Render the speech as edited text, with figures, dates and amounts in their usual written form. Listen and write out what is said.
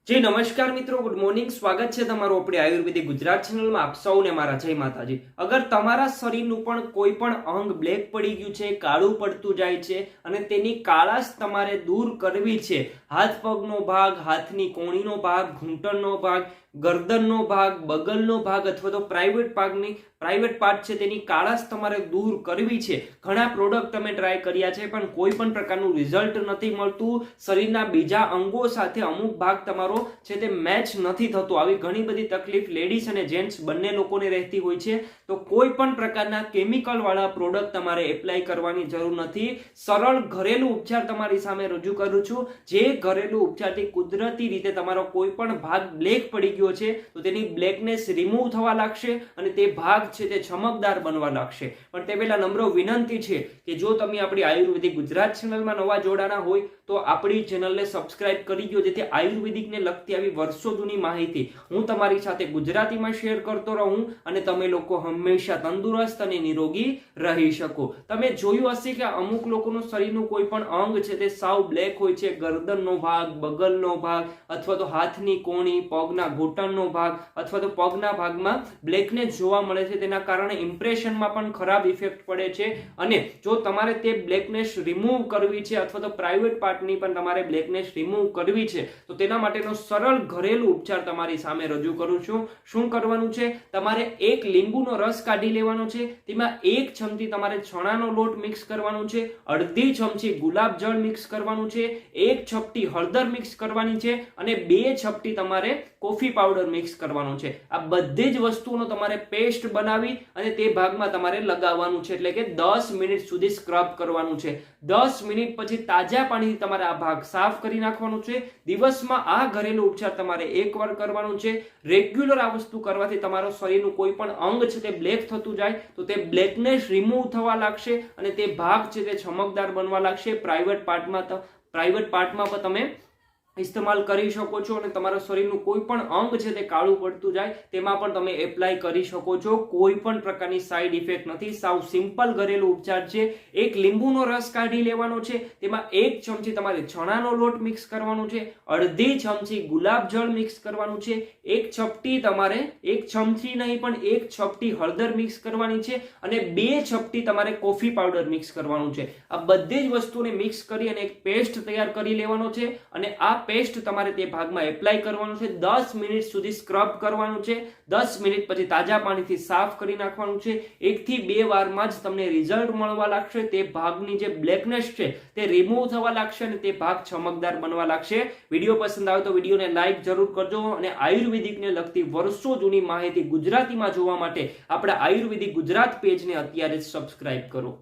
જી નમસ્કાર મિત્રો, good morning. સ્વાગત છે તમારું આપણી આયુર્વેદિક ગુજરાત ચેનલમાં. આપ સૌને મારા જય માતાજી. અગર તમારા શરીરનું પણ કોઈ પણ અંગ બ્લેક પડી ગયું છે, કાળું પડતું જાય છે અને તેની કાળાશ તમારે દૂર કરવી છે, હાથ પગનો ભાગ, હાથની કોણીનો ભાગ, ઘૂંટણનો ભાગ, ગરદનનો ભાગ, બગલનો ભાગ અથવા તો પ્રાઇવેટ પાર્ટ છે તેની કાળાશ તમારે દૂર કરવી છે. ઘણા પ્રોડક્ટ તમે ટ્રાય કર્યા છે પણ કોઈ પણ પ્રકારનું રિઝલ્ટ નથી મળતું. શરીરના બીજા અંગો સાથે અમુક ભાગ તમારો છે તે મેચ નથી થતો. આવી ઘણી બધી તકલીફ લેડીઝ અને જેન્ટ્સ બંને લોકોને રહેતી હોય છે. તો કોઈ પણ પ્રકારના કેમિકલ વાળા પ્રોડક્ટ તમારે એપ્લાય કરવાની જરૂર નથી. સરળ ઘરેલું ઉપચાર તમારી સામે રજૂ કરું છું. જે ઘરેલું ઉપચારથી કુદરતી રીતે તમારો કોઈ પણ ભાગ બ્લેક પડી ગયો છે તો તેની બ્લેકનેસ રિમૂવ થવા લાગશે અને તે ભાગ છે તે ચમકદાર બનવા લાગશે. પણ તે પહેલા નમ્ર વિનંતી છે કે જો તમે આપણી આયુર્વેદિક ગુજરાત ચેનલમાં નવા જોડાના હોય તો આપણી ચેનલને સબસ્ક્રાઇબ કરી દો, જેથી આયુર્વેદિકને લગતી આવી વર્ષો જૂની માહિતી હું તમારી સાથે ગુજરાતીમાં શેર કરતો રહું અને તમે લોકો હંમેશા તંદુરસ્ત અને નિરોગી રહી શકો. તમે જોયું હશે કે અમુક લોકોનું શરીરનું કોઈ પણ અંગ છે તે સાવ બ્લેક હોય છે. ગરદનનો ભાગ, બગલનો ભાગ અથવા તો હાથની કોણી, પગના ઘૂંટણનો ભાગ અથવા તો પગના ભાગમાં બ્લેકનેસ જોવા મળે છે. તેના કારણે ઇમ્પ્રેશનમાં પણ ખરાબ ઇફેક્ટ પડે છે અને જો તમારે તે બ્લેકનેસ રિમૂવ કરવી છે અથવા તો પ્રાઇવેટ પાર્ટની પણ તમારે બ્લેકનેસ રિમૂવ કરવી છે તો તેના માટેનો સરળ ઘરેલું ઉપચાર તમારી સામે રજૂ કરું છું. શું કરવાનું છે? તમારે એક લીંબુનો રસ કાઢી લેવાનો છે, તેમાં 1 ચમચી તમારે ચણાનો લોટ મિક્સ કરવાનો છે, અડધી ચમચી ગુલાબ જળ મિક્સ કરવાનું છે, 1 ચપટી હળદર મિક્સ કરવાની છે અને 2 ચપટી તમારે કોફી પાવડર મિક્સ કરવાનો છે. આ બધી જ વસ્તુઓનો તમારે પેસ્ટ બનાવી અને તે ભાગમાં તમારે લગાવવાનું છે, એટલે કે 10 મિનિટ સુધી સ્ક્રબ કરવાનું છે. 10 મિનિટ પછી તાજા પાણીથી તમારે આ ભાગ સાફ કરી નાખવાનું છે. દિવસમાં આ ઘરેલું ઉપચાર તમારે એકવાર કરવાનું છે. રેગ્યુલર આ વસ્તુ કરવાથી તમારો શરીરનું કોઈ પણ અંગ છે તે બ્લેક થતું જાય તો તે બ્લેકનેસ રિમૂવ થવા લાગશે અને તે ભાગ છે તે ચમકદાર બનવા લાગશે. પ્રાઇવેટ પાર્ટમાં પણ તમે ઇસ્તેમાલ કરી શકો છો અને તમારા શરીરનું કોઈ પણ અંગ છે તે કાળું પડતું જાય તેમાં પણ તમે એપ્લાય કરી શકો છો. કોઈ પણ પ્રકારની સાઈડ ઇફેક્ટ નથી. સાવ સિમ્પલ ઘરેલું ઉપચાર છે. એક લીંબુનો રસ કાઢી લેવાનો છે, તેમાં 1 ચમચી તમારે ચણાનો લોટ મિક્સ કરવાનો છે, અડધી ચમચી ગુલાબ જળ મિક્સ કરવાનું છે, 1 ચપટી તમારે 1 ચમચી નહીં પણ 1 ચપટી હળદર મિક્સ કરવાની છે અને 2 ચપટી તમારે કોફી પાવડર મિક્સ કરવાનું છે. આ બધી જ વસ્તુને મિક્સ કરી અને એક પેસ્ટ તૈયાર કરી લેવાનો છે અને આ પેસ્ટ તમારે તે ભાગમાં એપ્લાય કરવાનું છે. 10 મિનિટ સુધી સ્ક્રબ કરવાનું છે. 10 મિનિટ પછી તાજા પાણીથી સાફ કરી નાખવાનું છે. 1 થી 2 વારમાં જ તમને રિઝલ્ટ મળવા લાગશે. તે ભાગની જે બ્લેકનેસ છે તે રિમૂવ થવા લાગશે અને તે ભાગ ચમકદાર બનવા લાગશે. વિડીયો પસંદ આવે તો વિડીયોને લાઈક જરૂર કરજો અને આયુર્વેદિકને લગતી વર્ષો જૂની માહિતી ગુજરાતીમાં જોવા માટે આપણા આયુર્વેદિક ગુજરાત પેજને અત્યારે જ સબસ્ક્રાઇબ કરો.